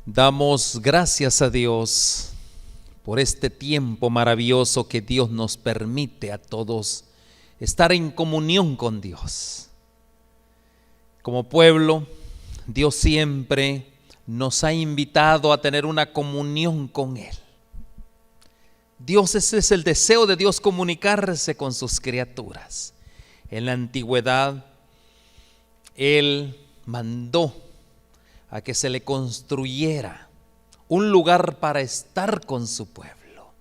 Damos gracias a Dios por este tiempo maravilloso que Dios nos permite a todos estar en comunión con Dios. Como pueblo, Dios siempre nos ha invitado a tener una comunión con Él. Ese es el deseo de Dios, comunicarse con sus criaturas. En la antigüedad, Él mandó a que se le construyera un lugar para estar con su pueblo.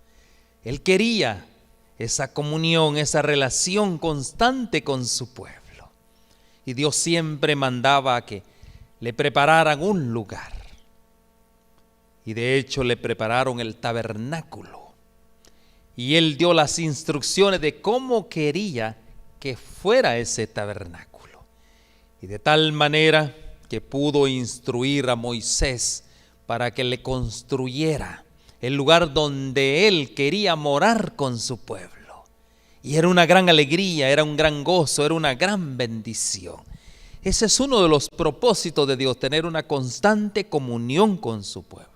Él quería esa comunión, esa relación constante con su pueblo. Y Dios siempre mandaba a que le prepararan un lugar. Y de hecho le prepararon el tabernáculo. Y Él dio las instrucciones de cómo quería que fuera ese tabernáculo. Y de tal manera que pudo instruir a Moisés para que le construyera el lugar donde él quería morar con su pueblo. Y era una gran alegría, era un gran gozo, era una gran bendición. Ese es uno de los propósitos de Dios, tener una constante comunión con su pueblo.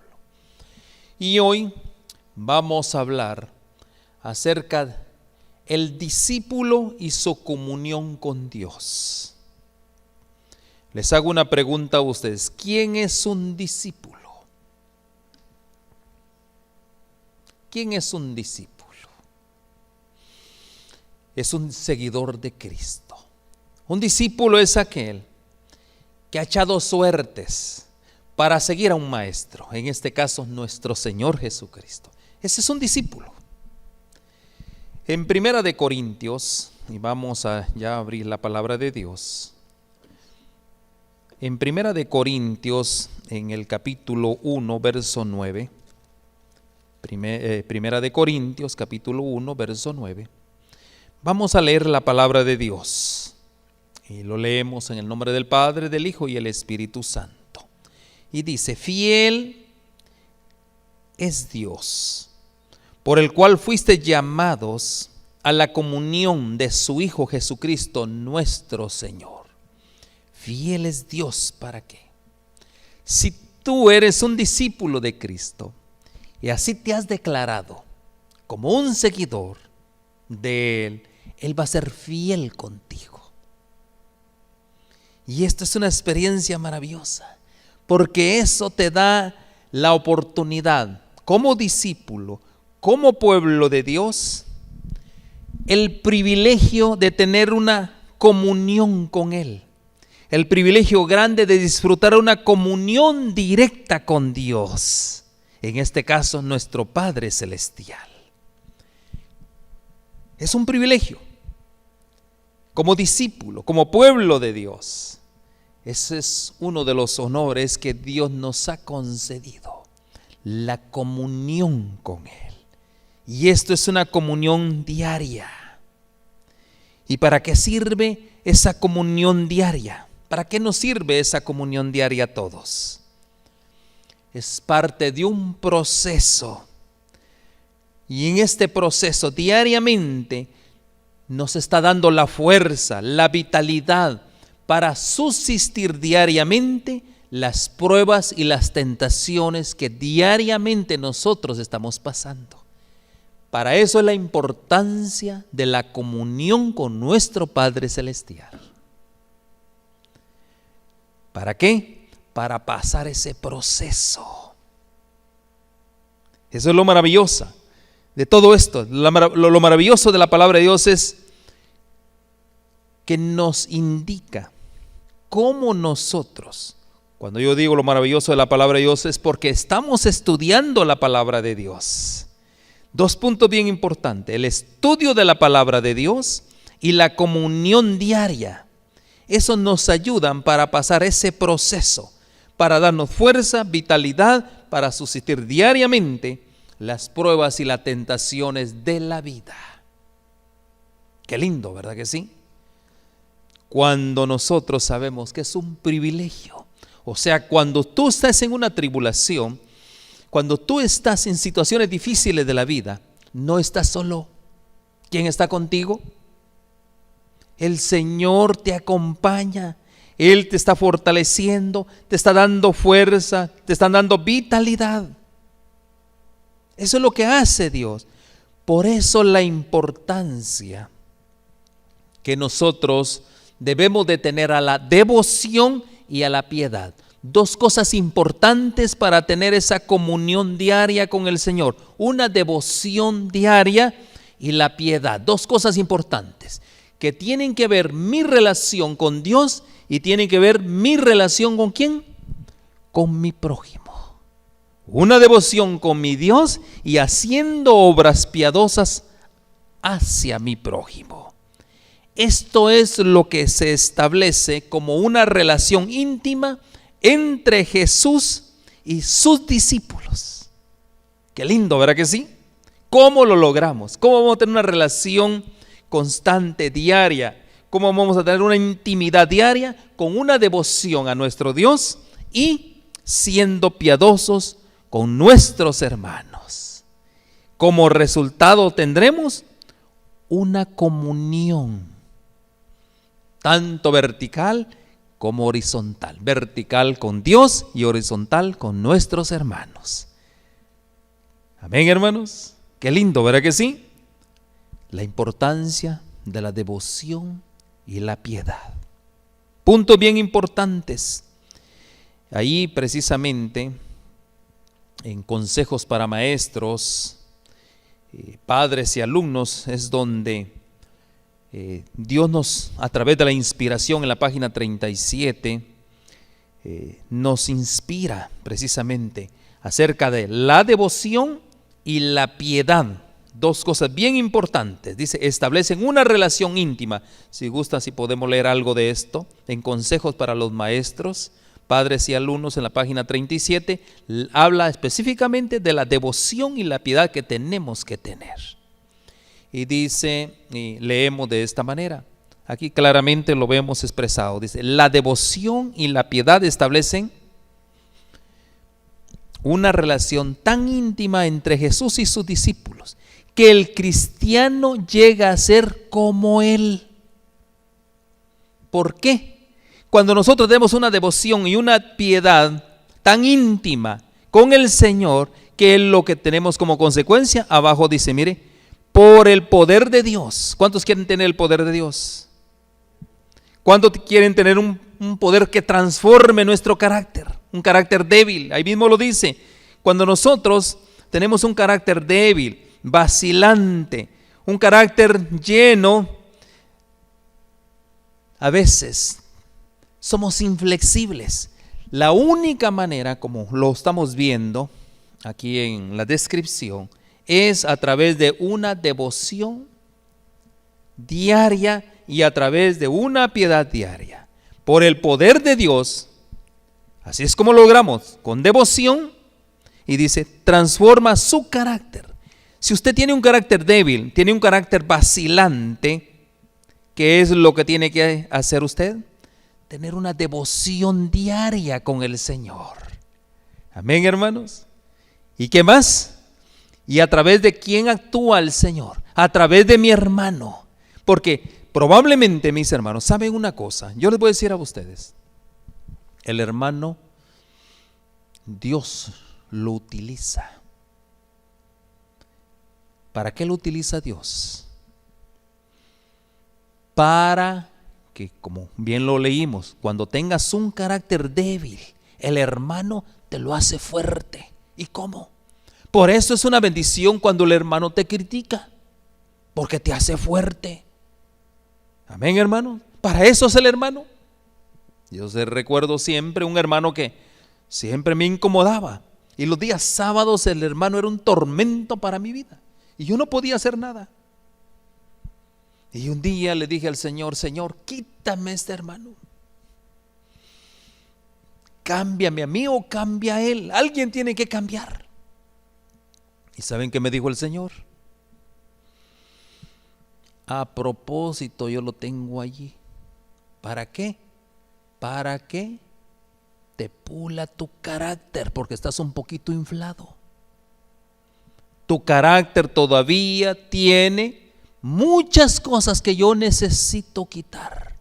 Y hoy vamos a hablar acerca del discípulo y su comunión con Dios. Les hago una pregunta a ustedes. ¿Quién es un discípulo? ¿Quién es un discípulo? Es un seguidor de Cristo. Un discípulo es aquel que ha echado suertes para seguir a un maestro, en este caso nuestro Señor Jesucristo. Ese es un discípulo. En 1 de Corintios, y vamos a ya abrir la palabra de Dios. En 1 de Corintios, en el capítulo 1, verso 9, Primera de Corintios, capítulo 1, verso 9, vamos a leer la palabra de Dios. Y lo leemos en el nombre del Padre, del Hijo y el Espíritu Santo. Y dice: fiel es Dios, por el cual fuiste llamados a la comunión de su Hijo Jesucristo nuestro Señor. Fiel es Dios, ¿para qué? Si tú eres un discípulo de Cristo y así te has declarado como un seguidor de Él, Él va a ser fiel contigo. Y esto es una experiencia maravillosa, porque eso te da la oportunidad como discípulo, como pueblo de Dios, el privilegio de tener una comunión con Él. El privilegio grande de disfrutar una comunión directa con Dios, en este caso nuestro Padre Celestial. Es un privilegio, como discípulo, como pueblo de Dios. Ese es uno de los honores que Dios nos ha concedido, la comunión con Él. Y esto es una comunión diaria. ¿Y para qué sirve esa comunión diaria? ¿Para qué nos sirve esa comunión diaria a todos? Es parte de un proceso. Y en este proceso diariamente nos está dando la fuerza, la vitalidad para subsistir diariamente las pruebas y las tentaciones que diariamente nosotros estamos pasando. Para eso es la importancia de la comunión con nuestro Padre Celestial. ¿Para qué? Para pasar ese proceso. Eso es lo maravilloso de todo esto. Lo maravilloso de la palabra de Dios es que nos indica cómo nosotros, cuando yo digo lo maravilloso de la palabra de Dios, es porque estamos estudiando la palabra de Dios. Dos puntos bien importantes: el estudio de la palabra de Dios y la comunión diaria. Eso nos ayudan para pasar ese proceso, para darnos fuerza, vitalidad, para subsistir diariamente las pruebas y las tentaciones de la vida. Qué lindo, ¿verdad que sí? Cuando nosotros sabemos que es un privilegio. O sea, cuando tú estás en una tribulación, cuando tú estás en situaciones difíciles de la vida, no estás solo. ¿Quién está contigo? El Señor te acompaña. Él te está fortaleciendo, te está dando fuerza, te está dando vitalidad. Eso es lo que hace Dios. Por eso la importancia que nosotros debemos de tener a la devoción y a la piedad. Dos cosas importantes para tener esa comunión diaria con el Señor. Una devoción diaria y la piedad. Dos cosas importantes que tienen que ver mi relación con Dios y tienen que ver mi relación con ¿quién? Con mi prójimo. Una devoción con mi Dios y haciendo obras piadosas hacia mi prójimo. Esto es lo que se establece como una relación íntima entre Jesús y sus discípulos. Qué lindo, ¿verdad que sí? ¿Cómo lo logramos? ¿Cómo vamos a tener una relación constante, diaria? ¿Cómo vamos a tener una intimidad diaria con una devoción a nuestro Dios y siendo piadosos con nuestros hermanos? Como resultado tendremos una comunión, tanto vertical como horizontal. Vertical con Dios y horizontal con nuestros hermanos. Amén, hermanos. Qué lindo, ¿verdad que sí? La importancia de la devoción y la piedad. Puntos bien importantes. Ahí precisamente en Consejos para Maestros, Padres y Alumnos es donde Dios nos, a través de la inspiración en la página 37, nos inspira precisamente acerca de la devoción y la piedad. Dos cosas bien importantes. Dice, establecen una relación íntima. Si gusta, si podemos leer algo de esto en Consejos para los Maestros, Padres y Alumnos, en la página 37, habla específicamente de la devoción y la piedad que tenemos que tener. Y dice, y leemos de esta manera, aquí claramente lo vemos expresado, dice, la devoción y la piedad establecen una relación tan íntima entre Jesús y sus discípulos, que el cristiano llega a ser como Él. ¿Por qué? Cuando nosotros tenemos una devoción y una piedad tan íntima con el Señor, que es lo que tenemos como consecuencia, abajo dice, mire, por el poder de Dios. ¿Cuántos quieren tener el poder de Dios? ¿Cuántos quieren tener un poder que transforme nuestro carácter? Un carácter débil, ahí mismo lo dice. Cuando nosotros tenemos un carácter débil, vacilante, un carácter lleno, a veces somos inflexibles. La única manera, como lo estamos viendo aquí en la descripción, es a través de una devoción diaria y a través de una piedad diaria. Por el poder de Dios, así es como logramos, con devoción, y dice, transforma su carácter. Si usted tiene un carácter débil, tiene un carácter vacilante, ¿qué es lo que tiene que hacer usted? Tener una devoción diaria con el Señor. Amén, hermanos. ¿Y qué más? ¿Y a través de quién actúa el Señor? A través de mi hermano. Porque probablemente, mis hermanos, ¿saben una cosa? Yo les voy a decir a ustedes, el hermano, Dios lo utiliza. ¿Para qué lo utiliza Dios? Para que, como bien lo leímos, cuando tengas un carácter débil, el hermano te lo hace fuerte. ¿Y cómo? Por eso es una bendición cuando el hermano te critica, porque te hace fuerte. Amén, hermano. Para eso es el hermano. Yo recuerdo siempre un hermano que siempre me incomodaba, y los días sábados el hermano era un tormento para mi vida y yo no podía hacer nada. Y un día le dije al Señor, Señor, quítame este hermano, cámbiame a mí o cambia a él, alguien tiene que cambiar. ¿Y saben qué me dijo el Señor? A propósito, yo lo tengo allí. ¿Para qué? Para que te pula tu carácter, porque estás un poquito inflado. Tu carácter todavía tiene muchas cosas que yo necesito quitar.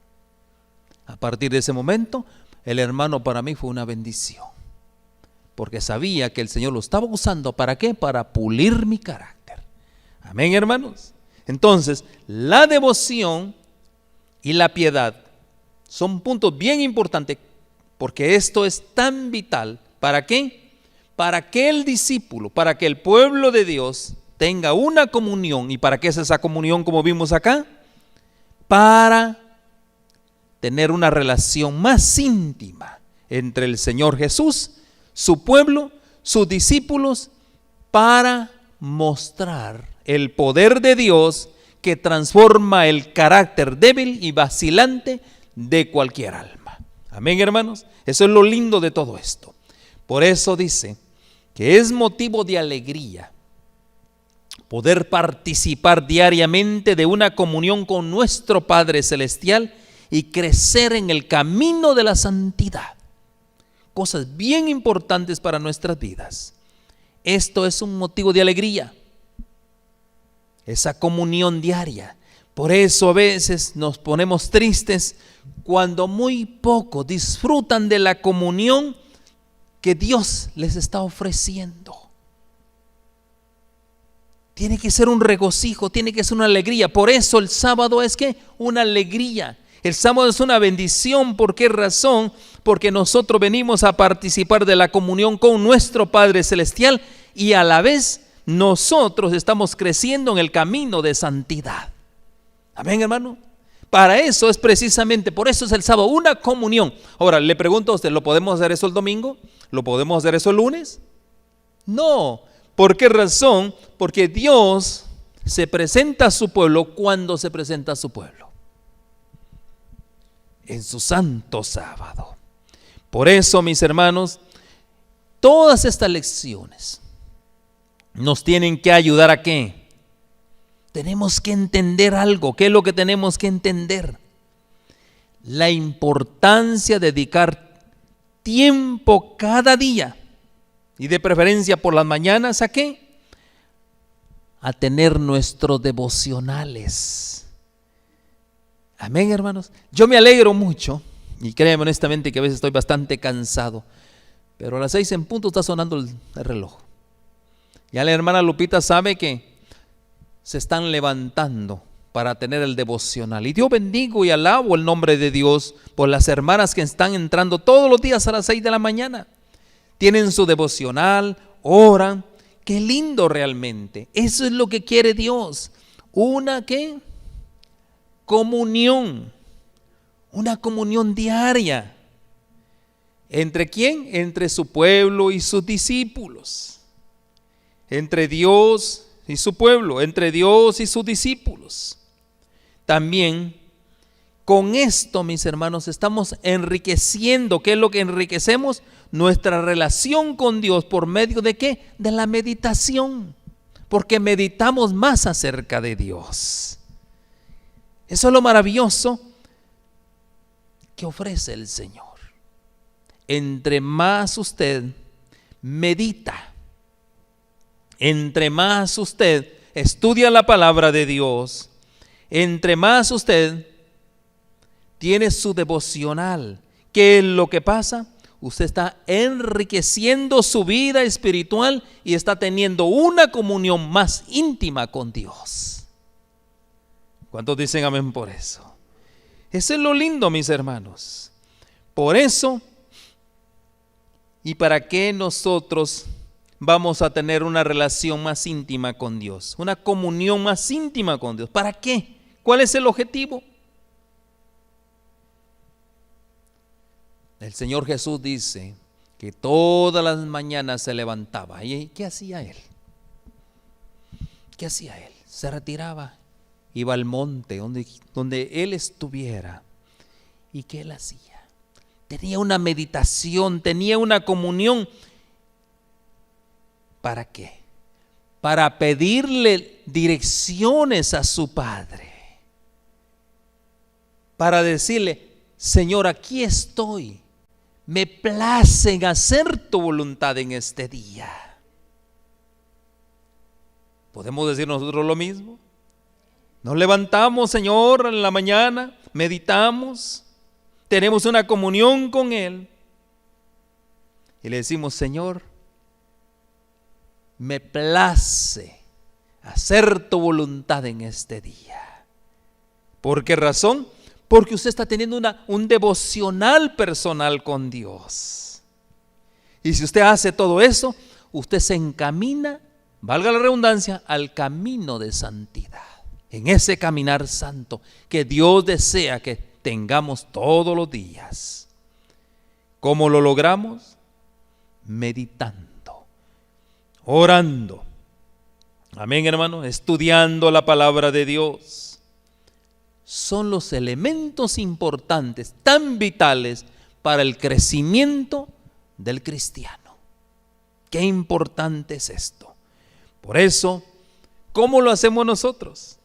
A partir de ese momento, el hermano para mí fue una bendición, porque sabía que el Señor lo estaba usando, ¿para qué? Para pulir mi carácter. Amén, hermanos. Entonces, la devoción y la piedad son puntos bien importantes, porque esto es tan vital. ¿Para qué? Para que el discípulo, para que el pueblo de Dios tenga una comunión. ¿Y para qué es esa comunión, como vimos acá? Para tener una relación más íntima entre el Señor Jesús, su pueblo, sus discípulos, para mostrar el poder de Dios que transforma el carácter débil y vacilante de cualquier alma. Amén, hermanos. Eso es lo lindo de todo esto. Por eso dice que es motivo de alegría poder participar diariamente de una comunión con nuestro Padre Celestial y crecer en el camino de la santidad. Cosas bien importantes para nuestras vidas. Esto es un motivo de alegría, esa comunión diaria. Por eso a veces nos ponemos tristes cuando muy pocos disfrutan de la comunión que Dios les está ofreciendo. Tiene que ser un regocijo, tiene que ser una alegría. Por eso el sábado es que una alegría. El sábado es una bendición. ¿Por qué razón? Porque nosotros venimos a participar de la comunión con nuestro Padre Celestial y a la vez nosotros estamos creciendo en el camino de santidad. Amén, hermano. Para eso es precisamente, por eso es el sábado, una comunión. Ahora, le pregunto a usted, ¿lo podemos hacer eso el domingo? ¿Lo podemos hacer eso el lunes? No. ¿Por qué razón? Porque Dios se presenta a su pueblo cuando se presenta a su pueblo. En su santo sábado. Por eso, mis hermanos, todas estas lecciones nos tienen que ayudar a ¿qué? Tenemos que entender algo. ¿Qué es lo que tenemos que entender? La importancia de dedicar tiempo cada día, y de preferencia por las mañanas, ¿a qué? A tener nuestros devocionales. Amén, hermanos. Yo me alegro mucho, y créanme honestamente que a veces estoy bastante cansado, pero a las 6 en punto está sonando el reloj. Ya la hermana Lupita sabe que se están levantando para tener el devocional. Y yo bendigo y alabo el nombre de Dios por las hermanas que están entrando todos los días a las 6 de la mañana. Tienen su devocional, oran. Qué lindo realmente. Eso es lo que quiere Dios. Una ¿qué? Comunión. Una comunión diaria. ¿Entre quién? Entre su pueblo y sus discípulos. Entre Dios y su pueblo, entre Dios y sus discípulos. También con esto, mis hermanos, estamos enriqueciendo. ¿Qué es lo que enriquecemos? Nuestra relación con Dios. ¿Por medio de qué? De la meditación. Porque meditamos más acerca de Dios. Eso es lo maravilloso que ofrece el Señor. Entre más usted medita, entre más usted estudia la palabra de Dios, entre más usted tiene su devocional, ¿qué es lo que pasa? Usted está enriqueciendo su vida espiritual y está teniendo una comunión más íntima con Dios. ¿Cuántos dicen amén por eso? Eso es lo lindo, mis hermanos. Por eso, ¿y para qué nosotros vamos a tener una relación más íntima con Dios? Una comunión más íntima con Dios. ¿Para qué? ¿Cuál es el objetivo? El Señor Jesús dice que todas las mañanas se levantaba. ¿Y qué hacía Él? ¿Qué hacía Él? Se retiraba, iba al monte donde Él estuviera. ¿Y qué Él hacía? Tenía una meditación, tenía una comunión. ¿Para qué? Para pedirle direcciones a su Padre. Para decirle, Señor, aquí estoy. Me place en hacer tu voluntad en este día. ¿Podemos decir nosotros lo mismo? Nos levantamos, Señor, en la mañana, meditamos, tenemos una comunión con Él y le decimos: Señor, me place hacer tu voluntad en este día. ¿Por qué razón? Porque usted está teniendo un devocional personal con Dios. Y si usted hace todo eso, usted se encamina, valga la redundancia, al camino de santidad. En ese caminar santo que Dios desea que tengamos todos los días. ¿Cómo lo logramos? Meditando, orando. Amén, hermano. Estudiando la palabra de Dios. Son los elementos importantes, tan vitales para el crecimiento del cristiano. Qué importante es esto. Por eso, ¿cómo lo hacemos nosotros?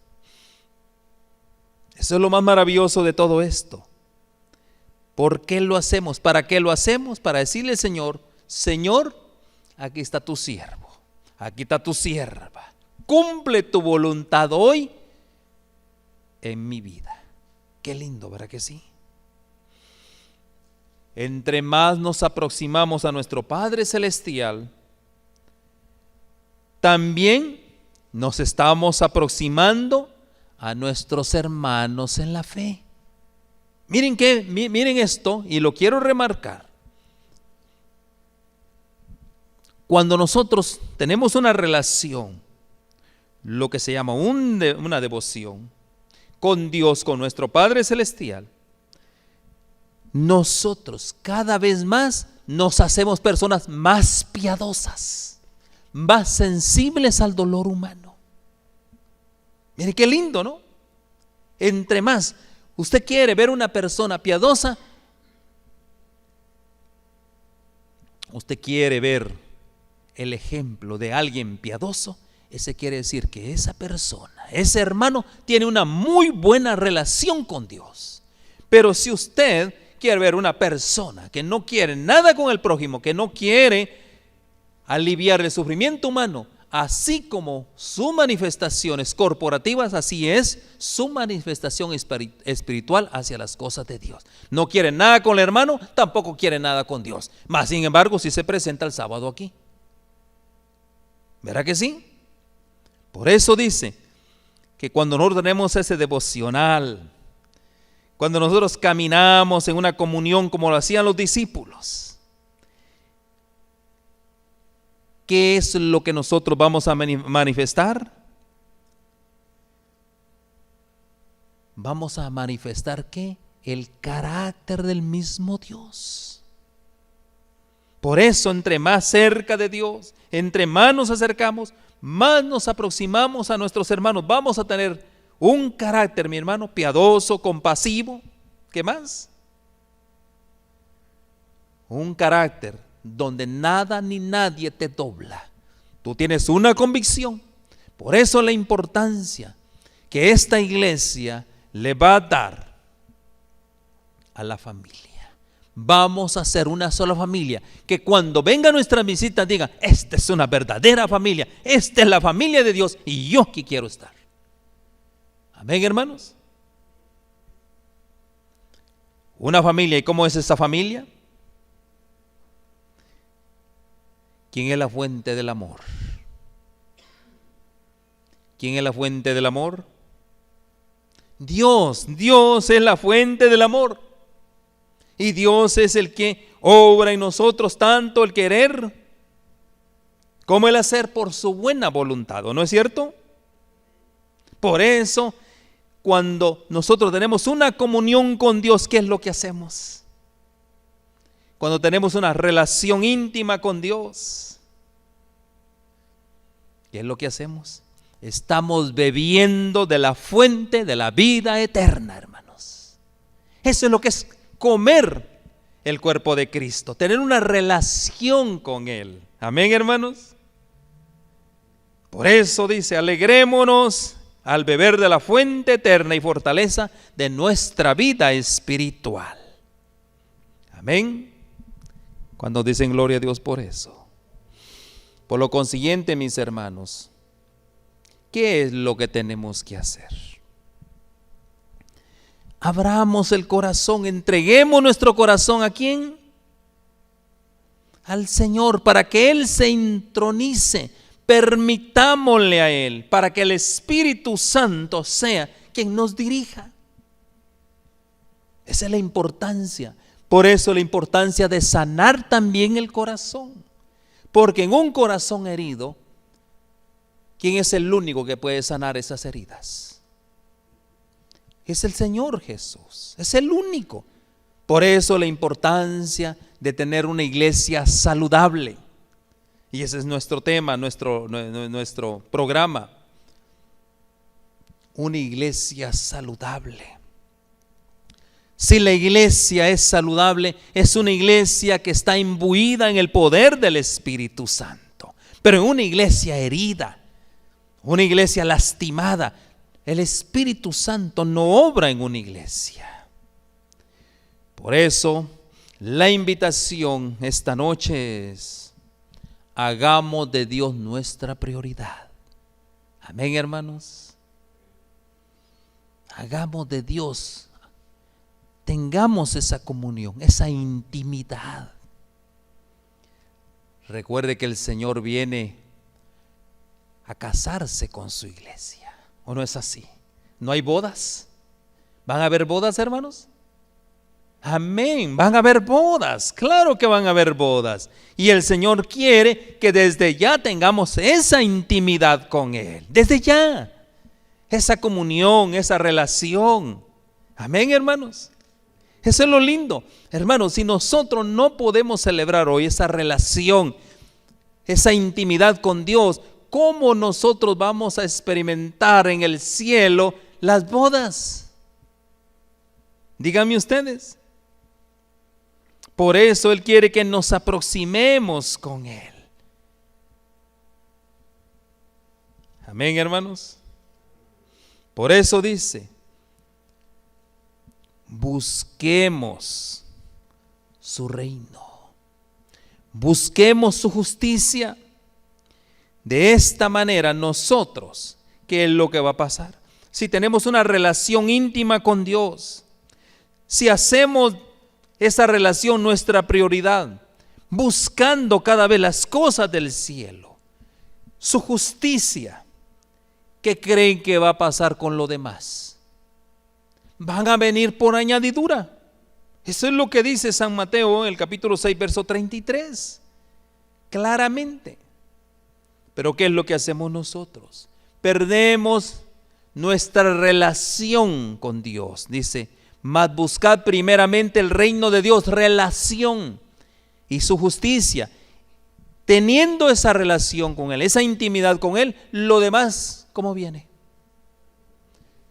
Eso es lo más maravilloso de todo esto. ¿Por qué lo hacemos? ¿Para qué lo hacemos? Para decirle al Señor: Señor, aquí está tu siervo, aquí está tu sierva. Cumple tu voluntad hoy en mi vida. Qué lindo, ¿verdad que sí? Entre más nos aproximamos a nuestro Padre Celestial, también nos estamos aproximando a nuestros hermanos en la fe. Miren esto, y lo quiero remarcar. Cuando nosotros tenemos una relación, lo que se llama una devoción con Dios, con nuestro Padre Celestial, nosotros cada vez más nos hacemos personas más piadosas, más sensibles al dolor humano. Mire qué lindo, ¿no? Entre más usted quiere ver una persona piadosa, usted quiere ver el ejemplo de alguien piadoso, ese quiere decir que esa persona, ese hermano, tiene una muy buena relación con Dios. Pero si usted quiere ver una persona que no quiere nada con el prójimo, que no quiere aliviar el sufrimiento humano, así como sus manifestaciones corporativas, así es su manifestación espiritual hacia las cosas de Dios. No quiere nada con el hermano, tampoco quiere nada con Dios. Mas sin embargo, si se presenta el sábado aquí. ¿Verdad que sí? Por eso dice que cuando nosotros tenemos ese devocional, cuando nosotros caminamos en una comunión como lo hacían los discípulos, ¿qué es lo que nosotros vamos a manifestar? Vamos a manifestar ¿qué? El carácter del mismo Dios. Por eso, entre más cerca de Dios, entre más nos acercamos, más nos aproximamos a nuestros hermanos. Vamos a tener un carácter, mi hermano, piadoso, compasivo. ¿Qué más? Un carácter donde nada ni nadie te dobla. Tú tienes una convicción. Por eso la importancia que esta iglesia le va a dar a la familia. Vamos a ser una sola familia, que cuando venga nuestra visita digan: esta es una verdadera familia, esta es la familia de Dios y yo aquí quiero estar. Amén, hermanos. Una familia. ¿Y cómo es esa familia? ¿Quién es la fuente del amor? ¿Quién es la fuente del amor? Dios. Dios es la fuente del amor. Y Dios es el que obra en nosotros tanto el querer como el hacer por su buena voluntad, ¿no es cierto? Por eso, cuando nosotros tenemos una comunión con Dios, ¿qué es lo que hacemos? Cuando tenemos una relación íntima con Dios, ¿qué es lo que hacemos? Estamos bebiendo de la fuente de la vida eterna, hermanos. Eso es lo que es comer el cuerpo de Cristo, tener una relación con Él. Amén, hermanos. Por eso dice: alegrémonos al beber de la fuente eterna y fortaleza de nuestra vida espiritual. Amén. Cuando dicen gloria a Dios por eso. Por lo consiguiente, mis hermanos, ¿qué es lo que tenemos que hacer? Abramos el corazón, entreguemos nuestro corazón ¿a quién? Al Señor, para que Él se intronice. Permitámosle a Él, para que el Espíritu Santo sea quien nos dirija. Esa es la importancia. Por eso la importancia de sanar también el corazón. Porque en un corazón herido, ¿quién es el único que puede sanar esas heridas? Es el Señor Jesús, es el único. Por eso la importancia de tener una iglesia saludable. Y ese es nuestro tema, nuestro programa. Una iglesia saludable. Si la iglesia es saludable, es una iglesia que está imbuida en el poder del Espíritu Santo. Pero en una iglesia herida, una iglesia lastimada, el Espíritu Santo no obra en una iglesia. Por eso, la invitación esta noche es: hagamos de Dios nuestra prioridad. Amén, hermanos. Hagamos de Dios, tengamos esa comunión, esa intimidad. Recuerde que el Señor viene a casarse con su iglesia. ¿O no es así? ¿No hay bodas? ¿Van a haber bodas, hermanos? Amén, van a haber bodas, claro que van a haber bodas. Y el Señor quiere que desde ya tengamos esa intimidad con Él. Desde ya, esa comunión, esa relación. Amén, hermanos. Eso es lo lindo. Hermanos, si nosotros no podemos celebrar hoy esa relación, esa intimidad con Dios, ¿cómo nosotros vamos a experimentar en el cielo las bodas? Díganme ustedes. Por eso Él quiere que nos aproximemos con Él. Amén, hermanos. Por eso dice: busquemos su reino, busquemos su justicia. De esta manera nosotros, ¿qué es lo que va a pasar? Si tenemos una relación íntima con Dios, si hacemos esa relación nuestra prioridad, buscando cada vez las cosas del cielo, su justicia, ¿qué creen que va a pasar con lo demás? Van a venir por añadidura. Eso es lo que dice San Mateo en el capítulo 6, verso 33. Claramente. Pero ¿qué es lo que hacemos nosotros? Perdemos nuestra relación con Dios. Dice: mas buscad primeramente el reino de Dios, relación, y su justicia. Teniendo esa relación con Él, esa intimidad con Él, lo demás, ¿cómo viene?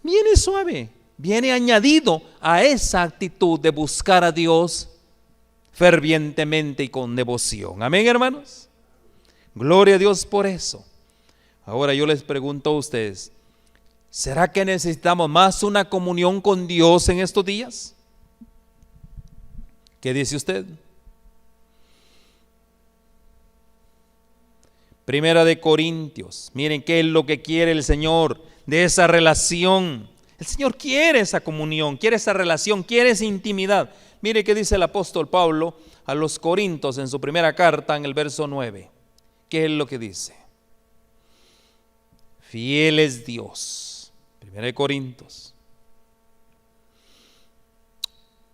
Viene suave, viene añadido a esa actitud de buscar a Dios fervientemente y con devoción. Amén, hermanos. Gloria a Dios por eso. Ahora yo les pregunto a ustedes: ¿será que necesitamos más una comunión con Dios en estos días? ¿Qué dice usted? Primera de Corintios. Miren qué es lo que quiere el Señor de esa relación. El Señor quiere esa comunión, quiere esa relación, quiere esa intimidad. Mire qué dice el apóstol Pablo a los Corintios en su primera carta, en el verso 9. ¿Qué es lo que dice? Fiel es Dios. Primera de Corintios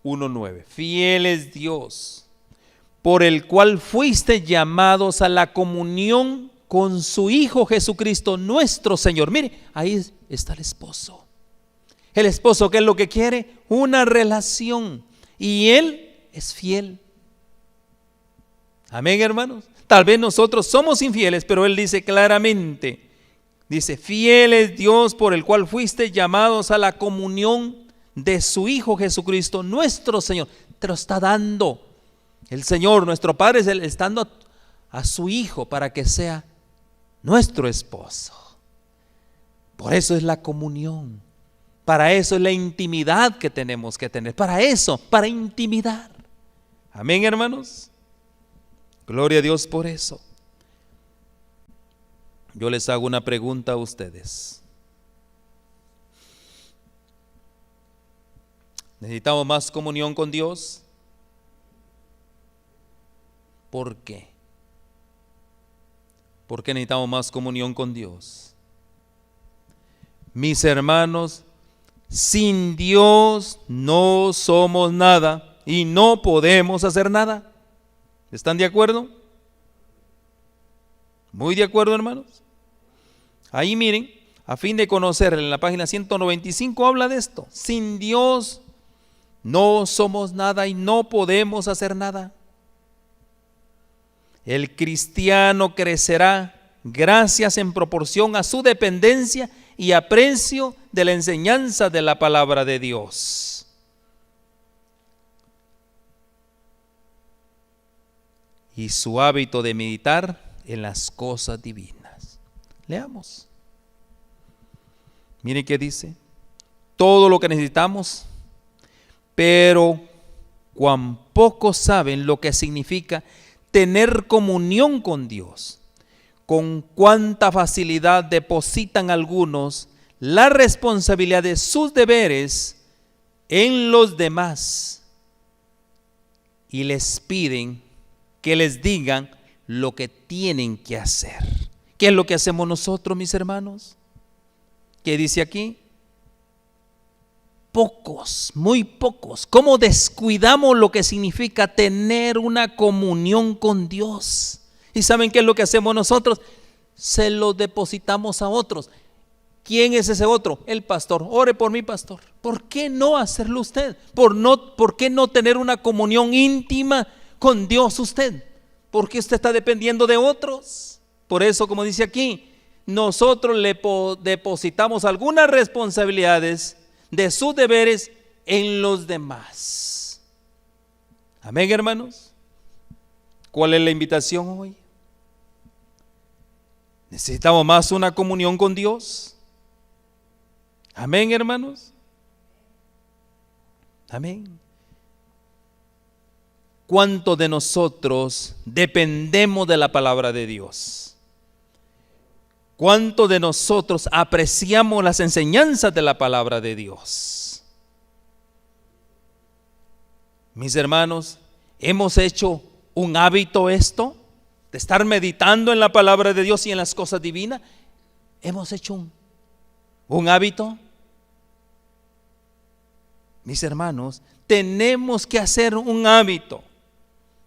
1:9. Fiel es Dios, por el cual fuiste llamados a la comunión con su Hijo Jesucristo nuestro Señor. Mire, ahí está el esposo. El esposo, ¿qué es lo que quiere? Una relación. Y Él es fiel. Amén, hermanos. Tal vez nosotros somos infieles, pero Él dice claramente, dice: fiel es Dios, por el cual fuiste llamados a la comunión de su Hijo Jesucristo nuestro Señor. Te lo está dando el Señor, nuestro Padre, está dando a su Hijo para que sea nuestro esposo. Por eso es la comunión. Para eso es la intimidad que tenemos que tener. Para eso, para intimidar. Amén, hermanos. Gloria a Dios por eso. Yo les hago una pregunta a ustedes. ¿Necesitamos más comunión con Dios? ¿Por qué? ¿Por qué necesitamos más comunión con Dios? Mis hermanos, sin Dios no somos nada y no podemos hacer nada. ¿Están de acuerdo? ¿Muy de acuerdo, hermanos? Ahí miren, a fin de conocer, en la página 195 habla de esto. Sin Dios no somos nada y no podemos hacer nada. El cristiano crecerá gracias en proporción a su dependencia y aprecio de la enseñanza de la palabra de Dios. Y su hábito de meditar en las cosas divinas. Leamos. Miren qué dice. Todo lo que necesitamos, pero cuán pocos saben lo que significa tener comunión con Dios. Con cuánta facilidad depositan algunos la responsabilidad de sus deberes en los demás y les piden que les digan lo que tienen que hacer. ¿Qué es lo que hacemos nosotros, mis hermanos? ¿Qué dice aquí? Pocos, muy pocos. ¿Cómo descuidamos lo que significa tener una comunión con Dios? ¿Y saben qué es lo que hacemos nosotros? Se lo depositamos a otros. ¿Quién es ese otro? El pastor. Ore por mí, pastor. ¿Por qué no hacerlo usted? ¿Por qué no tener una comunión íntima con Dios usted? ¿Por qué usted está dependiendo de otros? Por eso, como dice aquí, nosotros le depositamos algunas responsabilidades de sus deberes en los demás. Amén, hermanos. ¿Cuál es la invitación hoy? Necesitamos más una comunión con Dios. Amén, hermanos. Amén. ¿Cuántos de nosotros dependemos de la palabra de Dios? ¿Cuántos de nosotros apreciamos las enseñanzas de la palabra de Dios? Mis hermanos, ¿hemos hecho un hábito esto? De estar meditando en la palabra de Dios y en las cosas divinas. ¿Hemos hecho un hábito? Mis hermanos, tenemos que hacer un hábito.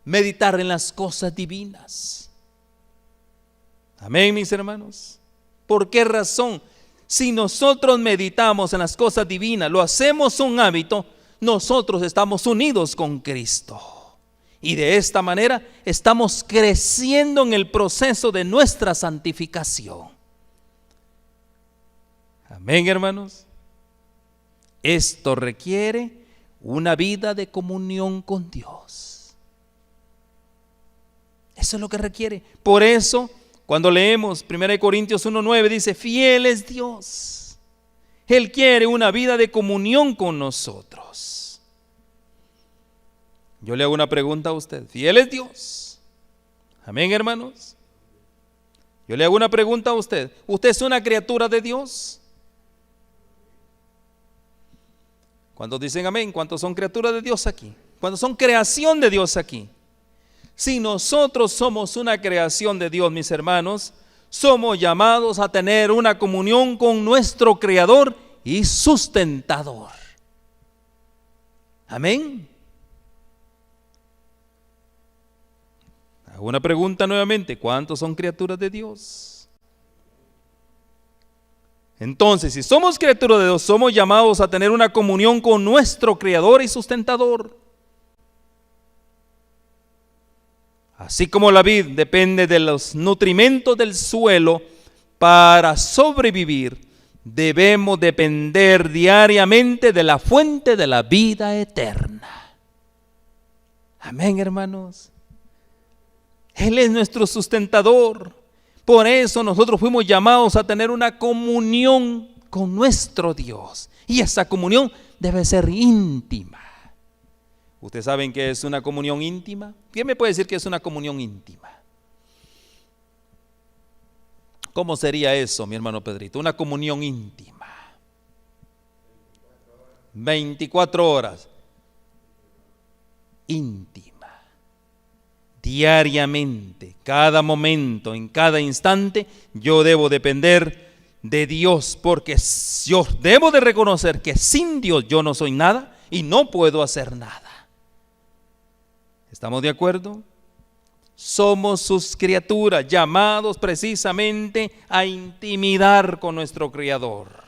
Meditar en las cosas divinas. Amén, mis hermanos. ¿Por qué razón? Si nosotros meditamos en las cosas divinas, lo hacemos un hábito, nosotros estamos unidos con Cristo. Y de esta manera estamos creciendo en el proceso de nuestra santificación. Amén, hermanos. Esto requiere una vida de comunión con Dios. Eso es lo que requiere. Por eso, cuando leemos 1 Corintios 1:9 dice, fiel es Dios. Él quiere una vida de comunión con nosotros. Yo le hago una pregunta a usted. ¿Fiel es Dios? Amén, hermanos. Yo le hago una pregunta a usted. ¿Usted es una criatura de Dios? ¿Cuántos dicen amén? ¿Cuántos son criaturas de Dios aquí? ¿Cuántos son creación de Dios aquí? Si nosotros somos una creación de Dios, mis hermanos, somos llamados a tener una comunión con nuestro Creador y sustentador. Amén. Hago una pregunta nuevamente. ¿Cuántos son criaturas de Dios? Entonces, si somos criaturas de Dios, somos llamados a tener una comunión con nuestro Creador y sustentador. Así como la vid depende de los nutrimentos del suelo para sobrevivir, debemos depender diariamente de la fuente de la vida eterna. Amén, hermanos. Él es nuestro sustentador. Por eso nosotros fuimos llamados a tener una comunión con nuestro Dios. Y esa comunión debe ser íntima. ¿Ustedes saben qué es una comunión íntima? ¿Quién me puede decir qué es una comunión íntima? ¿Cómo sería eso, mi hermano Pedrito? Una comunión íntima. 24 horas. Íntima. Diariamente, cada momento, en cada instante, yo debo depender de Dios, porque yo debo de reconocer que sin Dios yo no soy nada y no puedo hacer nada. ¿Estamos de acuerdo? Somos sus criaturas, llamados precisamente a intimidar con nuestro Creador.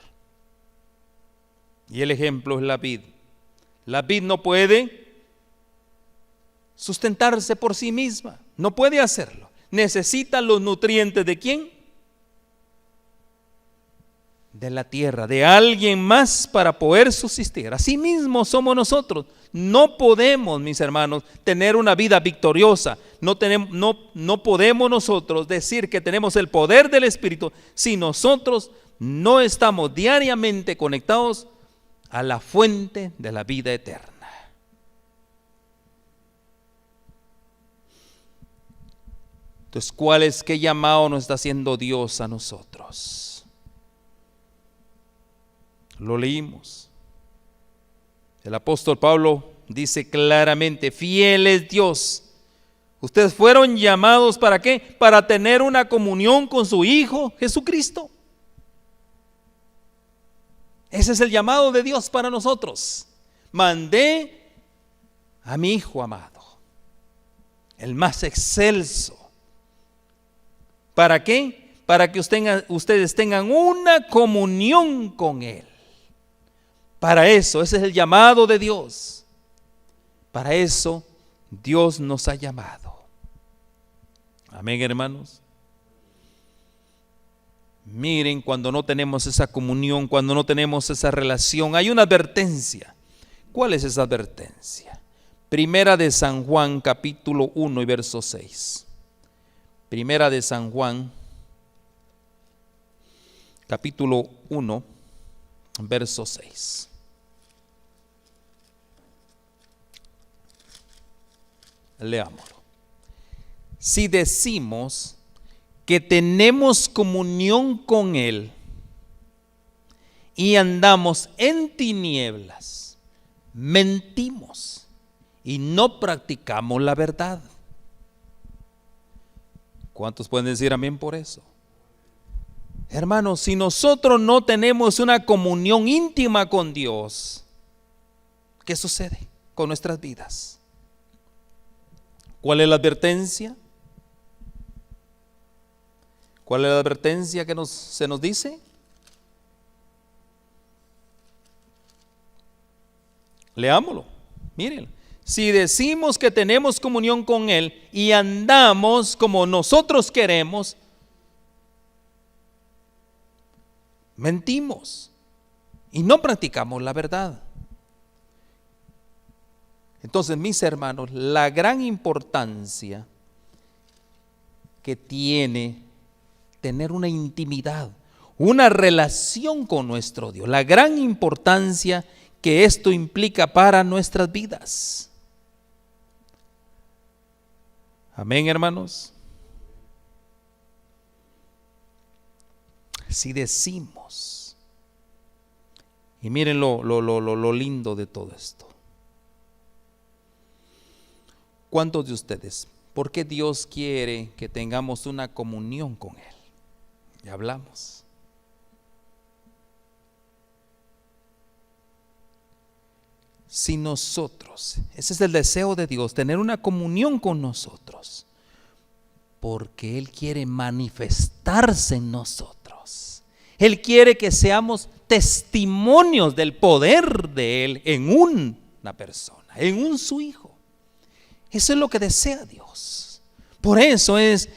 Y el ejemplo es la vid. La vid no puede sustentarse por sí misma, no puede hacerlo. Necesita los nutrientes ¿de quién? De la tierra, de alguien más para poder subsistir. Así mismo somos nosotros. No podemos, mis hermanos, tener una vida victoriosa. No podemos nosotros decir que tenemos el poder del Espíritu si nosotros no estamos diariamente conectados a la fuente de la vida eterna. Entonces, ¿qué llamado nos está haciendo Dios a nosotros? Lo leímos. El apóstol Pablo dice claramente: fiel es Dios. Ustedes fueron llamados ¿para qué? Para tener una comunión con su Hijo Jesucristo. Ese es el llamado de Dios para nosotros. Mandé a mi Hijo amado, el más excelso. ¿Para qué? Para que ustedes tengan una comunión con Él. Para eso, ese es el llamado de Dios. Para eso Dios nos ha llamado. Amén, hermanos. Miren, cuando no tenemos esa comunión, cuando no tenemos esa relación, hay una advertencia. ¿Cuál es esa advertencia? Primera de San Juan, capítulo 1 y verso 6. Primera de San Juan, capítulo 1, verso 6. Leámoslo. Si decimos que tenemos comunión con Él y andamos en tinieblas, mentimos y no practicamos la verdad. ¿Cuántos pueden decir amén por eso? Hermanos, si nosotros no tenemos una comunión íntima con Dios, ¿qué sucede con nuestras vidas? ¿Cuál es la advertencia? ¿Cuál es la advertencia que se nos dice? Leámoslo, miren. Si decimos que tenemos comunión con Él y andamos como nosotros queremos, mentimos y no practicamos la verdad. Entonces, mis hermanos, la gran importancia que tiene tener una intimidad, una relación con nuestro Dios, la gran importancia que esto implica para nuestras vidas. Amén, hermanos. Si decimos, y miren lo lindo de todo esto. ¿Cuántos de ustedes, por qué Dios quiere que tengamos una comunión con Él? Ya hablamos. Si nosotros, ese es el deseo de Dios, tener una comunión con nosotros, porque Él quiere manifestarse en nosotros. Él quiere que seamos testimonios del poder de Él en una persona, en un su Hijo. Eso es lo que desea Dios. Por eso es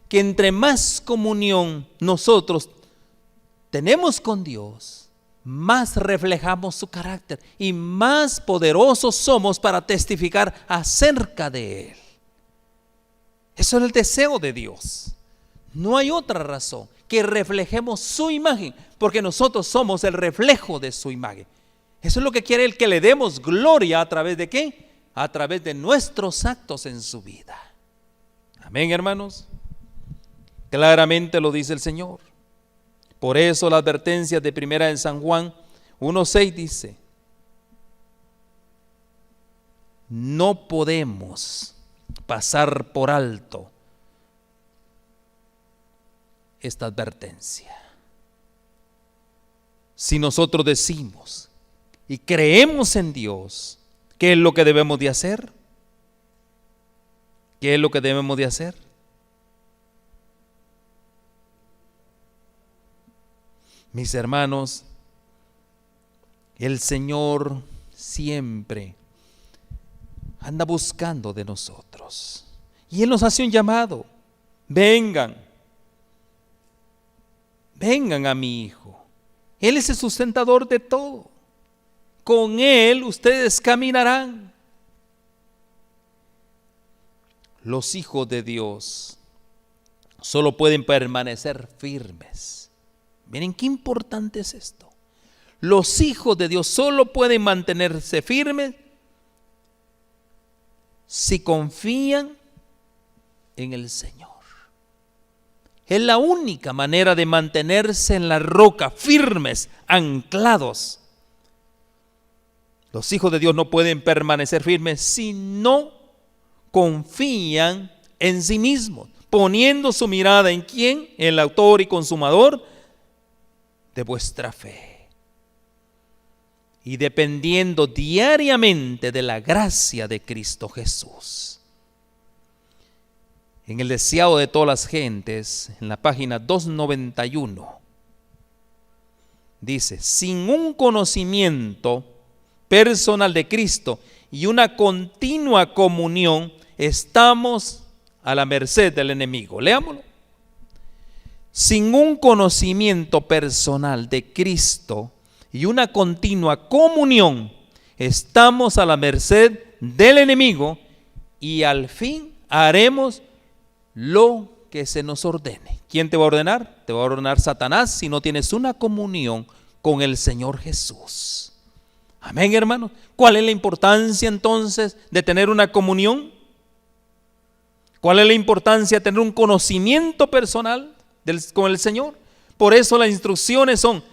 que entre más comunión nosotros tenemos con Dios, más reflejamos su carácter y más poderosos somos para testificar acerca de Él. Eso es el deseo de Dios. No hay otra razón que reflejemos su imagen, porque nosotros somos el reflejo de su imagen. Eso es lo que quiere Él, que le demos gloria a través de ¿qué? A través de nuestros actos en su vida. Amén, hermanos. Claramente lo dice el Señor. Por eso la advertencia de primera de San Juan 1:6 dice: no podemos pasar por alto esta advertencia. Si nosotros decimos y creemos en Dios, ¿qué es lo que debemos de hacer? ¿Qué es lo que debemos de hacer? Mis hermanos, el Señor siempre anda buscando de nosotros. Y Él nos hace un llamado. Vengan a mi Hijo. Él es el sustentador de todo. Con Él ustedes caminarán. Los hijos de Dios solo pueden permanecer firmes. Miren qué importante es esto. Los hijos de Dios solo pueden mantenerse firmes si confían en el Señor. Es la única manera de mantenerse en la roca, firmes, anclados. Los hijos de Dios no pueden permanecer firmes si no confían en sí mismos, poniendo su mirada en quién, el autor y consumador de vuestra fe, y dependiendo diariamente de la gracia de Cristo Jesús. En el deseado de todas las gentes, en la página 291, dice: sin un conocimiento personal de Cristo y una continua comunión, estamos a la merced del enemigo. Leámoslo. Sin un conocimiento personal de Cristo y una continua comunión, estamos a la merced del enemigo y al fin haremos lo que se nos ordene. ¿Quién te va a ordenar? Te va a ordenar Satanás si no tienes una comunión con el Señor Jesús. Amén, hermanos. ¿Cuál es la importancia entonces de tener una comunión? ¿Cuál es la importancia de tener un conocimiento personal con el Señor? Por eso las instrucciones son: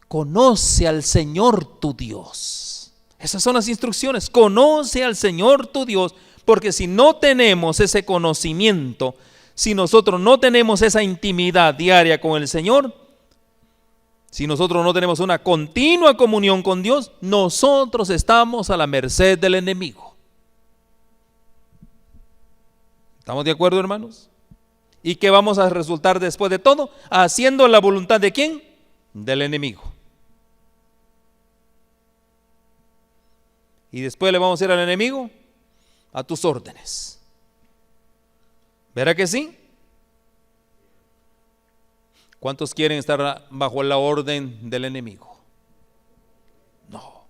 conoce al Señor tu Dios. Esas son las instrucciones. Conoce al Señor tu Dios, porque si no tenemos ese conocimiento, si nosotros no tenemos esa intimidad diaria con el Señor, si nosotros no tenemos una continua comunión con Dios, nosotros estamos a la merced del enemigo. ¿Estamos de acuerdo, hermanos? ¿Y qué vamos a resultar después de todo? Haciendo la voluntad ¿de quién? Del enemigo. Y después le vamos a decir al enemigo: a tus órdenes. ¿Verá que sí? ¿Cuántos quieren estar bajo la orden del enemigo? No.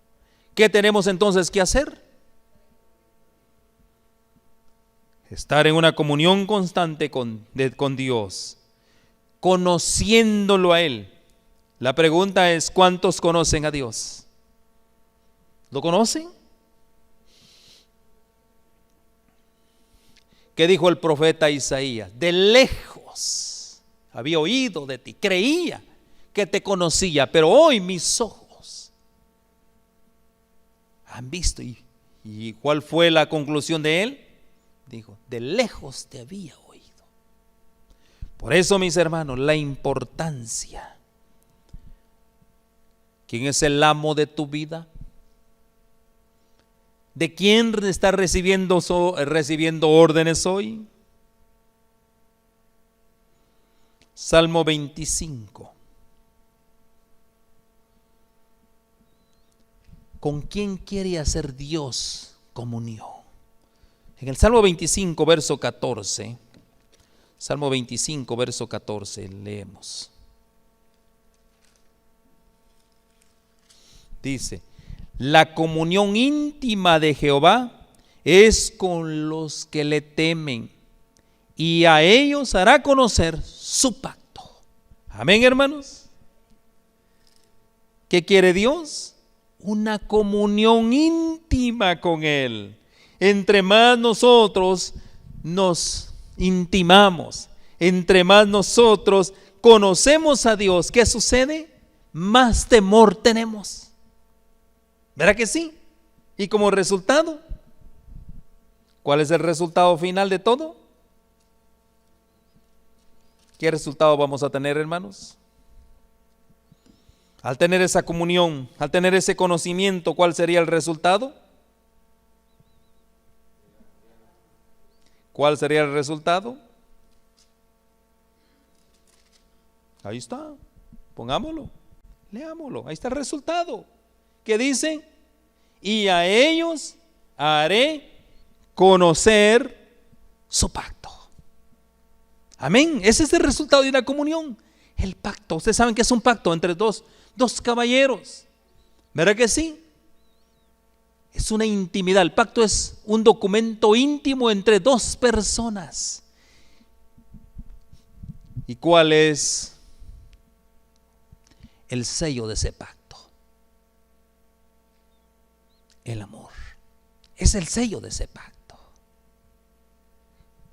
¿Qué tenemos entonces que hacer? Estar en una comunión constante con Dios, conociéndolo a Él. La pregunta es: ¿cuántos conocen a Dios? ¿Lo conocen? ¿Qué dijo el profeta Isaías? De lejos había oído de ti, creía que te conocía, pero hoy mis ojos han visto. ¿Y cuál fue la conclusión de él? Dijo: de lejos te había oído. Por eso, mis hermanos, la importancia. ¿Quién es el amo de tu vida? ¿De quién estás recibiendo órdenes hoy? Salmo 25. ¿Con quién quiere hacer Dios comunión? En el Salmo 25, verso 14, Salmo 25, verso 14, leemos. Dice: la comunión íntima de Jehová es con los que le temen, y a ellos hará conocer su pacto. Amén, hermanos. ¿Qué quiere Dios? Una comunión íntima con Él. Entre más nosotros nos intimamos, entre más nosotros conocemos a Dios, ¿qué sucede? Más temor tenemos. ¿Verdad que sí? Y como resultado, ¿Cuál es el resultado final de todo? ¿Qué resultado vamos a tener, hermanos? Al tener esa comunión, al tener ese conocimiento, ¿cuál sería el resultado? ¿Cuál sería el resultado? Ahí está, pongámoslo, leámoslo, ahí está el resultado. ¿Qué dice? Y a ellos haré conocer su pacto. Amén, ese es el resultado de una comunión. El pacto, ustedes saben que es un pacto entre dos caballeros, ¿verdad que sí? Es una intimidad, el pacto es un documento íntimo entre dos personas. ¿Y cuál es el sello de ese pacto? El amor, es el sello de ese pacto.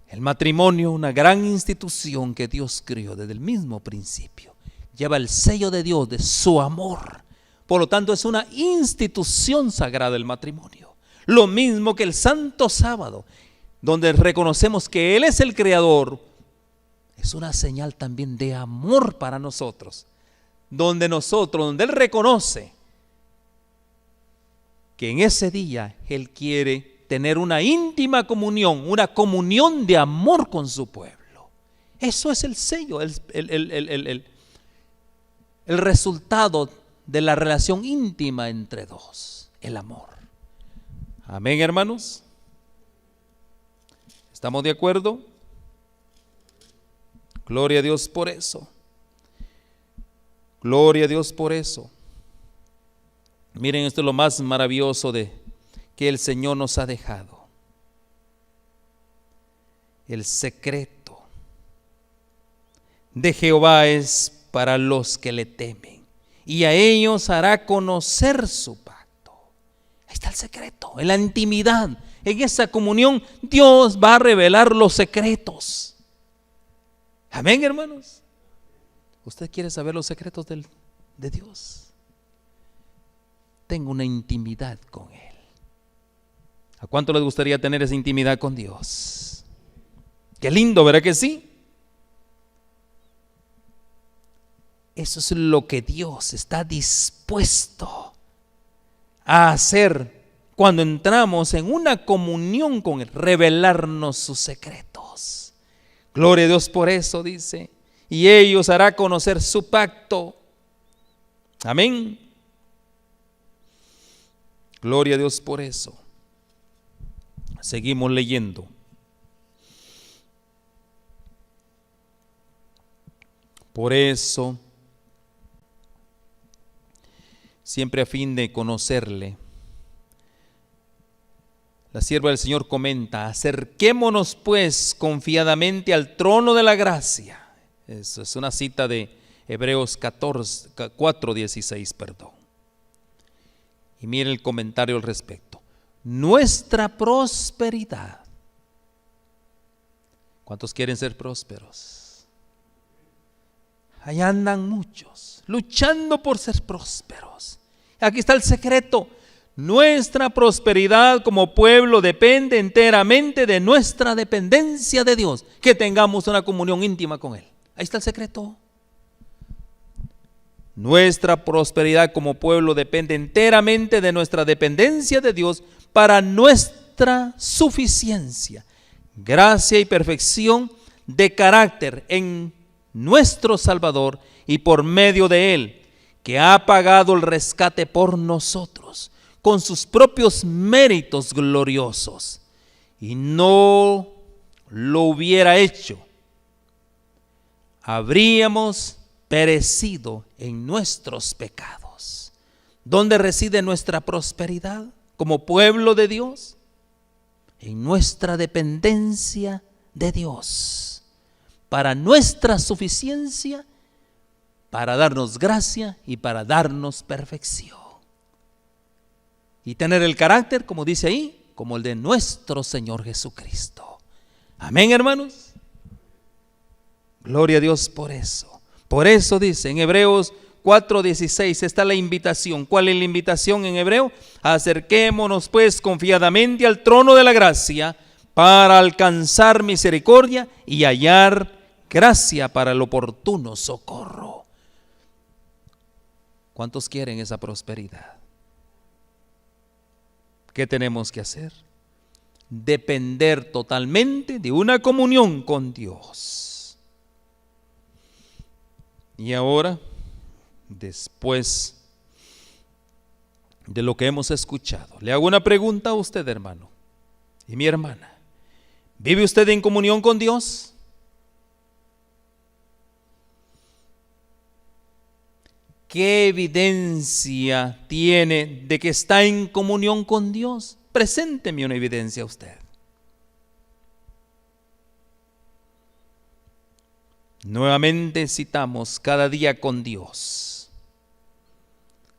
El matrimonio, una gran institución que Dios creó desde el mismo principio, lleva el sello de Dios, de su amor. Por lo tanto, es una institución sagrada el matrimonio. Lo mismo que el Santo Sábado, donde reconocemos que Él es el Creador, es una señal también de amor para nosotros. Donde Él reconoce que en ese día Él quiere tener una íntima comunión, una comunión de amor con su pueblo. Eso es el sello, el resultado de la relación íntima entre dos, el amor. Amén, hermanos. ¿Estamos de acuerdo? Gloria a Dios por eso. Gloria a Dios por eso. Miren, esto es lo más maravilloso que el Señor nos ha dejado. El secreto de Jehová es para los que le temen, y a ellos hará conocer su pacto. Ahí está el secreto, en la intimidad, en esa comunión, Dios va a revelar los secretos. Amén, hermanos. ¿Usted quiere saber los secretos de Dios? Tengo una intimidad con Él. ¿A cuánto les gustaría tener esa intimidad con Dios? Qué lindo, ¿verdad que sí? Eso es lo que Dios está dispuesto a hacer cuando entramos en una comunión con Él, revelarnos sus secretos. Gloria a Dios por eso, dice, y ellos hará conocer su pacto. Amén. Gloria a Dios por eso. Seguimos leyendo. Por eso, siempre a fin de conocerle, la sierva del Señor comenta: acerquémonos pues confiadamente al trono de la gracia. Eso es una cita de Hebreos 4:16, perdón. Y mire el comentario al respecto. Nuestra prosperidad. ¿Cuántos quieren ser prósperos? Ahí andan muchos, luchando por ser prósperos. Aquí está el secreto. Nuestra prosperidad como pueblo depende enteramente de nuestra dependencia de Dios, que tengamos una comunión íntima con Él. Ahí está el secreto. Nuestra prosperidad como pueblo depende enteramente de nuestra dependencia de Dios para nuestra suficiencia, gracia y perfección de carácter en nuestro Salvador y por medio de Él, que ha pagado el rescate por nosotros con sus propios méritos gloriosos, y no lo hubiera hecho, habríamos perecido en nuestros pecados. ¿Dónde reside nuestra prosperidad como pueblo de Dios? En nuestra dependencia de Dios, para nuestra suficiencia, para darnos gracia y para darnos perfección. Y tener el carácter, como dice ahí, como el de nuestro Señor Jesucristo. Amén, hermanos. Gloria a Dios por eso. Por eso dice en Hebreos 4:16 está la invitación. ¿Cuál es la invitación en hebreo? Acerquémonos pues confiadamente al trono de la gracia para alcanzar misericordia y hallar gracia para el oportuno socorro. ¿Cuántos quieren esa prosperidad? ¿Qué tenemos que hacer? Depender totalmente de una comunión con Dios. Y ahora, después de lo que hemos escuchado, le hago una pregunta a usted, hermano y mi hermana. ¿Vive usted en comunión con Dios? ¿Qué evidencia tiene de que está en comunión con Dios? Presénteme una evidencia a usted. Nuevamente citamos cada día con Dios.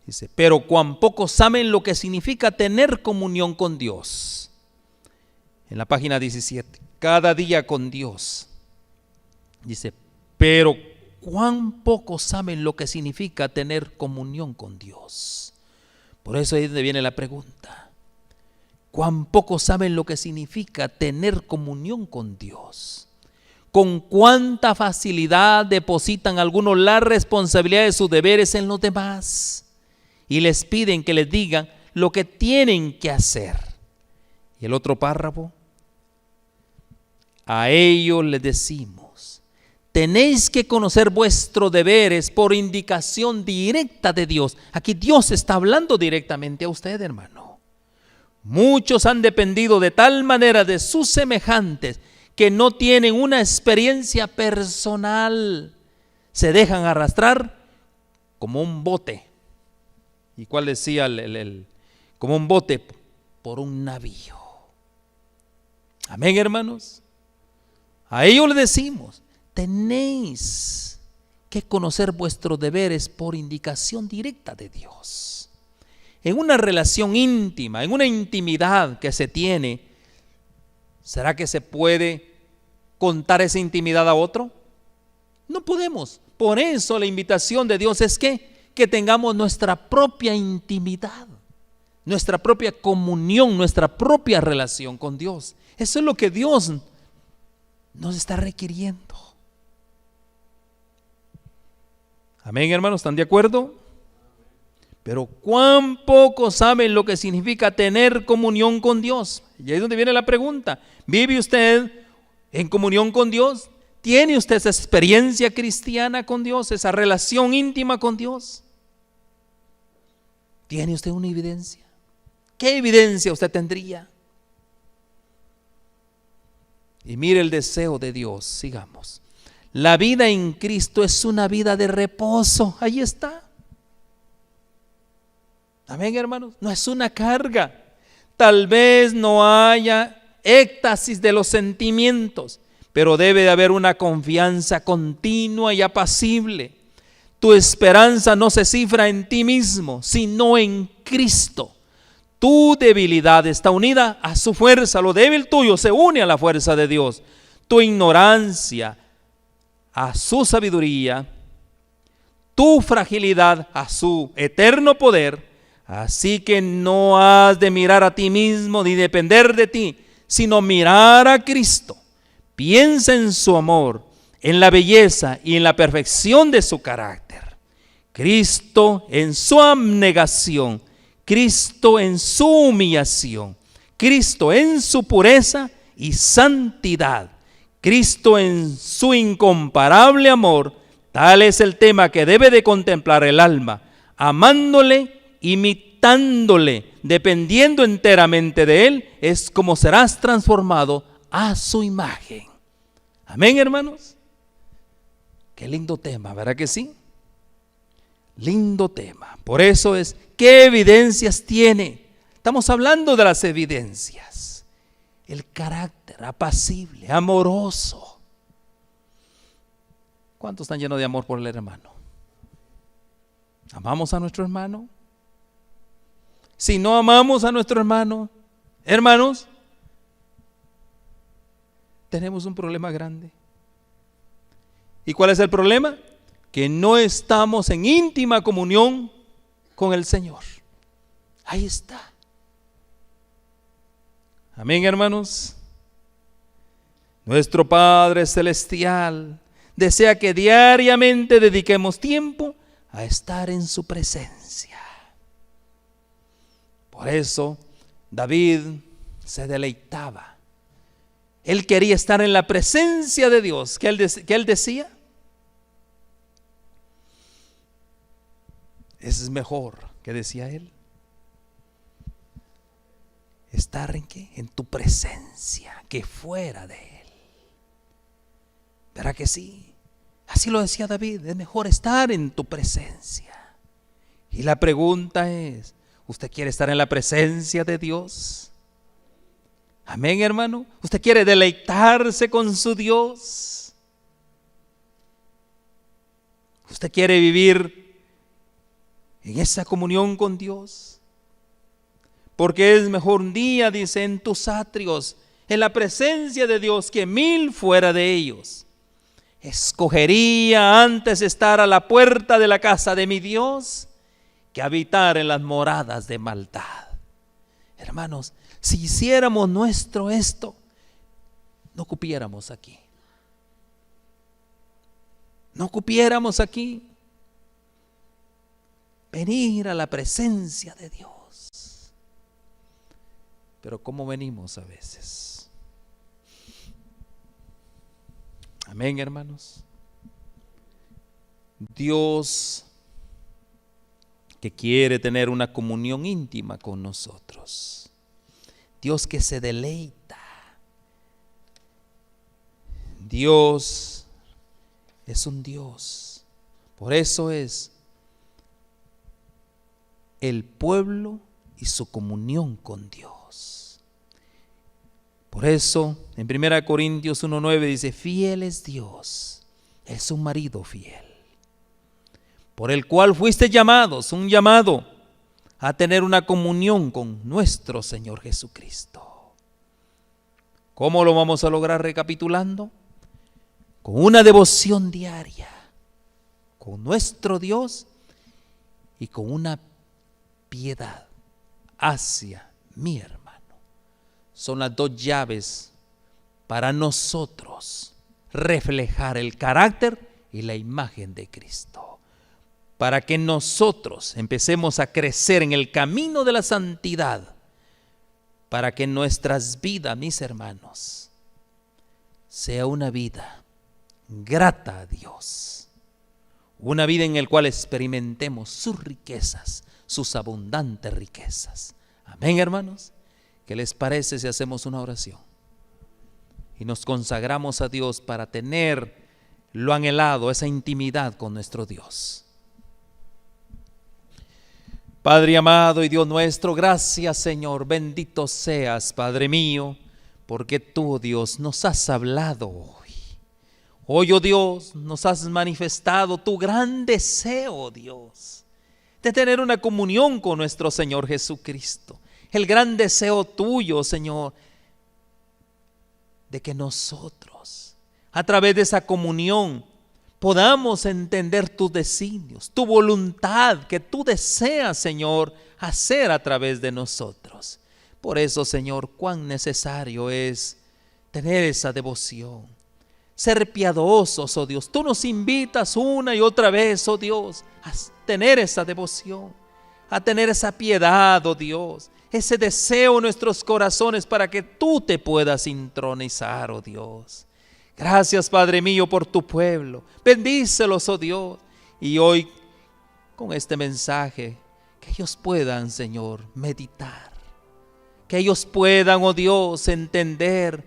Dice, pero cuán pocos saben lo que significa tener comunión con Dios. En la página 17, cada día con Dios. Dice, pero cuán pocos saben lo que significa tener comunión con Dios. Por eso ahí es donde viene la pregunta. Cuán pocos saben lo que significa tener comunión con Dios. Con cuánta facilidad depositan algunos la responsabilidad de sus deberes en los demás y les piden que les digan lo que tienen que hacer. Y el otro párrafo, a ellos les decimos, tenéis que conocer vuestros deberes por indicación directa de Dios. Aquí Dios está hablando directamente a usted, hermano. Muchos han dependido de tal manera de sus semejantes que no tienen una experiencia personal. Se dejan arrastrar como un bote. ¿Y cuál decía como un bote por un navío? Amén, hermanos. A ellos le decimos, tenéis que conocer vuestros deberes por indicación directa de Dios. En una relación íntima, en una intimidad que se tiene, ¿será que se puede contar esa intimidad a otro? No podemos. Por eso la invitación de Dios es que tengamos nuestra propia intimidad, nuestra propia comunión, nuestra propia relación con Dios. Eso es lo que Dios nos está requiriendo. Amén, hermanos, ¿están de acuerdo? Pero cuán pocos saben lo que significa tener comunión con Dios. Y ahí es donde viene la pregunta. ¿Vive usted en comunión con Dios? ¿Tiene usted esa experiencia cristiana con Dios? ¿Esa relación íntima con Dios? ¿Tiene usted una evidencia? ¿Qué evidencia usted tendría? Y mire el deseo de Dios, sigamos. La vida en Cristo es una vida de reposo. Ahí está. Amén, hermanos. No es una carga. Tal vez no haya éxtasis de los sentimientos, pero debe de haber una confianza continua y apacible. Tu esperanza no se cifra en ti mismo, sino en Cristo. Tu debilidad está unida a su fuerza. Lo débil tuyo se une a la fuerza de Dios. Tu ignorancia a su sabiduría. Tu fragilidad a su eterno poder. Así que no has de mirar a ti mismo ni depender de ti, sino mirar a Cristo. Piensa en su amor, en la belleza y en la perfección de su carácter. Cristo en su abnegación, Cristo en su humillación, Cristo en su pureza y santidad, Cristo en su incomparable amor. Tal es el tema que debe de contemplar el alma, amándole, imitándole, dependiendo enteramente de Él, es como serás transformado a su imagen. Amén, hermanos. Qué lindo tema, ¿verdad que sí? Lindo tema. Por eso es, ¿qué evidencias tiene? Estamos hablando de las evidencias. El carácter apacible, amoroso. ¿Cuántos están llenos de amor por el hermano? ¿Amamos a nuestro hermano? Si no amamos a nuestro hermano, hermanos, tenemos un problema grande. ¿Y cuál es el problema? Que no estamos en íntima comunión con el Señor. Ahí está. Amén, hermanos. Nuestro Padre Celestial desea que diariamente dediquemos tiempo a estar en su presencia. Por eso David se deleitaba. Él quería estar en la presencia de Dios. ¿Qué él decía? Es mejor, ¿qué decía él? Estar en ¿qué? En tu presencia, que fuera de él. ¿Verdad que sí? Así lo decía David, es mejor estar en tu presencia. Y la pregunta es, ¿usted quiere estar en la presencia de Dios? Amén, hermano. ¿Usted quiere deleitarse con su Dios? ¿Usted quiere vivir en esa comunión con Dios? Porque es mejor un día, dice, en tus atrios, en la presencia de Dios, que 1000 fuera de ellos. Escogería antes estar a la puerta de la casa de mi Dios que habitar en las moradas de maldad. Hermanos, si hiciéramos nuestro esto, no cupiéramos aquí. No cupiéramos aquí. Venir a la presencia de Dios. Pero ¿cómo venimos a veces? Amén, hermanos. Dios que quiere tener una comunión íntima con nosotros. Dios que se deleita. Dios es un Dios. Por eso es el pueblo y su comunión con Dios. Por eso en 1 Corintios 1:9 dice, fiel es Dios, es un marido fiel, por el cual fuiste llamados, un llamado a tener una comunión con nuestro Señor Jesucristo. ¿Cómo lo vamos a lograr? Recapitulando, con una devoción diaria con nuestro Dios y con una piedad hacia mi hermano. Son las dos llaves para nosotros reflejar el carácter y la imagen de Cristo, para que nosotros empecemos a crecer en el camino de la santidad, para que nuestras vidas, mis hermanos, sea una vida grata a Dios, una vida en la cual experimentemos sus riquezas, sus abundantes riquezas. Amén, hermanos. ¿Qué les parece si hacemos una oración y nos consagramos a Dios para tener lo anhelado, esa intimidad con nuestro Dios? Padre amado y Dios nuestro, gracias, Señor, bendito seas, Padre mío, porque tú, Dios, nos has hablado hoy. Hoy, oh Dios, nos has manifestado tu gran deseo, Dios, de tener una comunión con nuestro Señor Jesucristo. El gran deseo tuyo, Señor, de que nosotros, a través de esa comunión, podamos entender tus designios, tu voluntad que tú deseas, Señor, hacer a través de nosotros. Por eso, Señor, cuán necesario es tener esa devoción, ser piadosos, oh Dios. Tú nos invitas una y otra vez, oh Dios, a tener esa devoción, a tener esa piedad, oh Dios, ese deseo en nuestros corazones para que tú te puedas intronizar, oh Dios. Gracias, Padre mío, por tu pueblo. Bendícelos, oh Dios. Y hoy, con este mensaje, que ellos puedan, Señor, meditar. Que ellos puedan, oh Dios, entender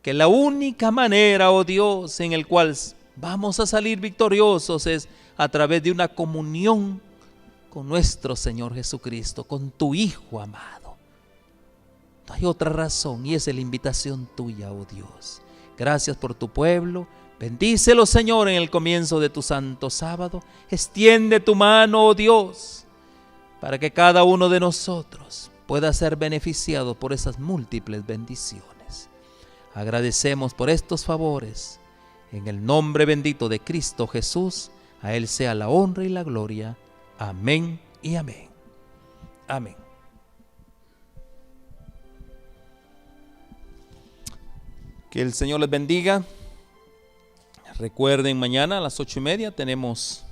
que la única manera, oh Dios, en el cual vamos a salir victoriosos es a través de una comunión con nuestro Señor Jesucristo, con tu Hijo amado. No hay otra razón y esa es la invitación tuya, oh Dios. Gracias por tu pueblo. Bendícelo, Señor, en el comienzo de tu santo sábado. Extiende tu mano, oh Dios, para que cada uno de nosotros pueda ser beneficiado por esas múltiples bendiciones. Agradecemos por estos favores. En el nombre bendito de Cristo Jesús, a Él sea la honra y la gloria. Amén y amén. Amén. Que el Señor les bendiga. Recuerden, mañana a las 8:30 tenemos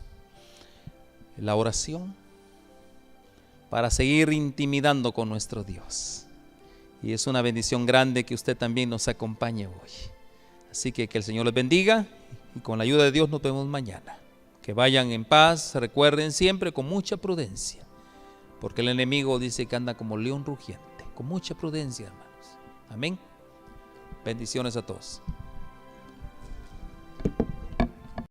la oración para seguir intimidando con nuestro Dios. Y es una bendición grande que usted también nos acompañe hoy. Así que el Señor les bendiga y con la ayuda de Dios nos vemos mañana. Que vayan en paz, recuerden siempre con mucha prudencia, porque el enemigo dice que anda como león rugiente. Con mucha prudencia, hermanos. Amén. Bendiciones a todos.